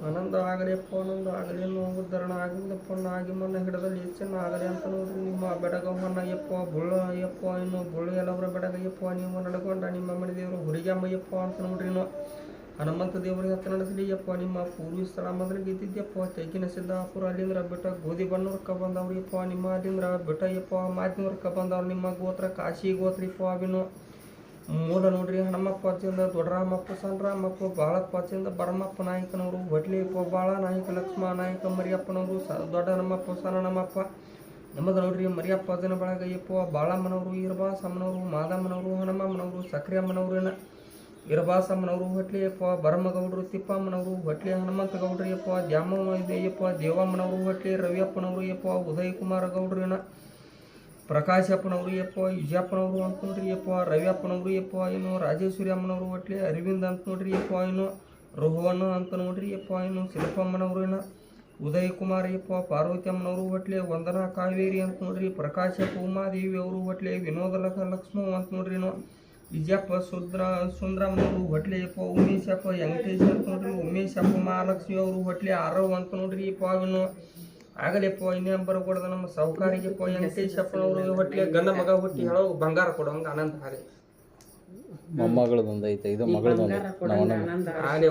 ಆನಂದ ಆಗಲಿಯಪ್ಪ ಆನಂದ ಆಗಲಿ ನೋವುದರಣ ಆಗಲಿ ಪೊಣ್ಣ ಆಗಿ ಮನ್ನ ಹಿಡದಲ್ಲಿ ಹೆಚ್ಚಿನ ಆಗಲಿ ಅಂತ ನೋಡ್ರಿ ನಿಮ್ಮ ಬೆಡಗವನ್ನಯ್ಯಪ್ಪ ಬುಳ್ಳ ಅಯ್ಯಪ್ಪ ಇನ್ನು ಬುಳ್ಳು ಎಲ್ಲವರ ಬೆಡಗಯ್ಯಪ್ಪ ನೀವು ನಡ್ಕೊಂಡ ನಿಮ್ಮ ಮನೆ ದೇವರು ಹುಡುಗಮ್ಮಯ್ಯಪ್ಪ ಅಂತ ನೋಡ್ರಿ ಇನ್ನು ಹನುಮಂತ ದೇವರಿಗೆ ಹತ್ತ ನಡೆಸಲಿಯಪ್ಪ ನಿಮ್ಮ ಪೂರ್ವಿ ಸ್ಥಳ ಮೊದಲಿಗೆ ಇದ್ದಿದ್ಯಪ್ಪ ತೆಗಿನ ಸಿದ್ದಾಪುರ ಅಲ್ಲಿಂದ್ರ ಬೆಟ್ಟ ಗೋಧಿ ಬಣ್ಣವ್ರಕ್ಕ ಬಂದವ್ರಿಯಪ್ಪ ನಿಮ್ಮ ಅಲ್ಲಿಂದ್ರ ಬೆಟ್ಟಯ್ಯಪ್ಪ ಮಾತಿನವ್ರಕ್ಕ ಬಂದವ್ರು ನಿಮ್ಮ ಗೋತ್ರ ಕಾಶಿ ಗೋತ್ರಿಪ್ಪ ಅವಿನು ಮೂಲ ನೋಡ್ರಿ ಹಣಮಪ್ಪ ಅಜ್ಜಿಂದ ದೊಡ್ಡರಾಮಪ್ಪ ಸಣ್ಣರಾಮಪ್ಪ ಬಾಳಪ್ಪ ಅಜ್ಜಿಂದ ಬರಮಪ್ಪ ನಾಯಕನವರು ಹೊಟ್ಲಿಯಪ್ಪ ಬಾಳ ನಾಯಕ ಲಕ್ಷ್ಮ ನಾಯಕ ಮರಿಯಪ್ಪನವರು ದೊಡ್ಡ ನಮ್ಮಪ್ಪ ಸಣ್ಣ ನಮ್ಮಪ್ಪ ನಮ್ಮದು ನೋಡ್ರಿ ಮರಿಯಪ್ಪ ಅಜ್ಜನ ಬಳಗಯ್ಯಪ್ಪ ಬಾಳಮ್ಮನವರು ಇರಬಾಸಮ್ಮನವರು ಮಾದಮ್ಮನವರು ಹಣಮಮ್ಮನವರು ಸಕ್ರಿಯಮ್ಮನವ್ರೇನ ಇರಬಾಸಮ್ಮನವರು ಹೊಟ್ಲಿಯಪ್ಪ ಬರಮಗೌಡರು ತಿಪ್ಪಮ್ಮನವರು ಹೊಟ್ಲಿ ಹನುಮಂತ ಗೌಡ್ರಿಯಪ್ಪ ದ್ಯಾಮವ್ವ ಇದೆಯಪ್ಪ ದೇವಮ್ಮನವರು ಹೊಟ್ಲಿ ರವಿಯಪ್ಪನವರು ಯಪ್ಪ ಉದಯ ಕುಮಾರ ಗೌಡ್ರಿನ ಪ್ರಕಾಶಪ್ಪನವರು ಯಪ್ಪ ವಿಜಯಪ್ಪನವರು ಅಂತ ನೋಡ್ರಿ ಯಪ್ಪ ರವಿಯಪ್ಪನವರು ಯಪ್ಪ ಇನ್ನು ರಾಜೇಶ್ವರಿ ಅಮ್ಮನವರು ಹೊಟ್ಲಿ ಅರವಿಂದ್ ಅಂತ ನೋಡ್ರಿ ಯಪ್ಪ ಇನ್ನು ರೋಹವಣ್ಣ ಅಂತ ನೋಡ್ರಿ ಯಪ್ಪ ಇನ್ನು ಶಿಲ್ಪಮ್ಮನವರು ಇನ್ನು ಉದಯ ಕುಮಾರ್ ಯಪ್ಪ ಪಾರ್ವತಿ ಅಮ್ಮನವರು ಹೊಟ್ಲಿ ವಂದನಾ ಕಾವೇರಿ ಅಂತ ನೋಡ್ರಿ ಪ್ರಕಾಶಪ್ಪ ಉಮಾದೇವಿ ಅವರು ಹೊಟ್ಲಿ ವಿನೋದ ಲಕ್ಷ್ಮ ಅಂತ ನೋಡ್ರಿ ಇನ್ನು ವಿಜಯಪ್ಪ ಸುಂದ್ರಮ್ಮನವರು ಹೊಟ್ಲಿ ಯಪ್ಪ ಉಮೇಶಪ್ಪ ವೆಂಕಟೇಶ್ ಅಂತ ನೋಡ್ರಿ ಉಮೇಶಪ್ಪ ಮಹಾಲಕ್ಷ್ಮಿ ಅವರು ಹೊಟ್ಲಿ ಆರವ್ ಅಂತ ನೋಡ್ರಿ ಯಪ್ಪ ಇನ್ನು ಆಗಲಿಪ್ಪ ಇನ್ನೇನು ಬರಕೊಡದ ನಮ್ಮ ಸಾಹುಕಾರಿಗೆಪ್ಪ ವೆಂಕಟೇಶಪ್ಪನವರು ಹೊಟ್ಲಿ ಗಂಡ ಮಗ ಹುಟ್ಟಿ ಹೇಳೋ ಬಂಗಾರ ಕೊಡೋಂಗ ಆನಂದ ಹಾಗೆ ಮೊಮ್ಮಗಳದೊಂದು ಐತೆ ಇದು ಮಗಳದೊಂದು ಆಗಲಿ